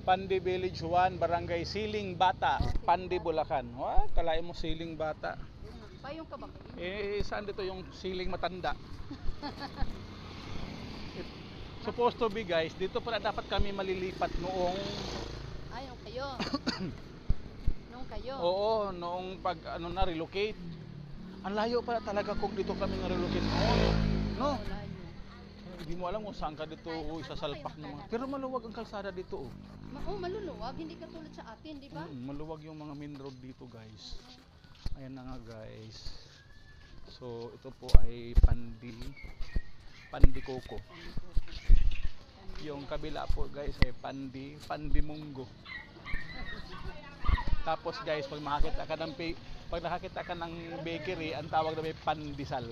Pandi Village 1, Barangay Siling Bata, Pandi, Bulacan. Kalain mo Siling Bata. Payong ka ba kayo? Saan dito yung Siling Matanda? Supposed to be guys, dito pala dapat kami malilipat noong Nung kayo. Nung kayo. Oo, noong pag relocate. Ang layo pala talaga kung dito kami na-relocate noon. No? Layo. Hindi mo alam kung saan ka dito isasalpak ng mga. Pero maluwag ang kalsada dito. Maluluwag, hindi katulad sa atin, di ba? Maluwag yung mga main road dito, guys. Ayan na nga, guys. So, ito po ay Pandi Coco. Yung kabila po, guys, ay Pandi Munggo. Tapos, guys, pag nakakita ka ng bakery, ang tawag na may pandesal.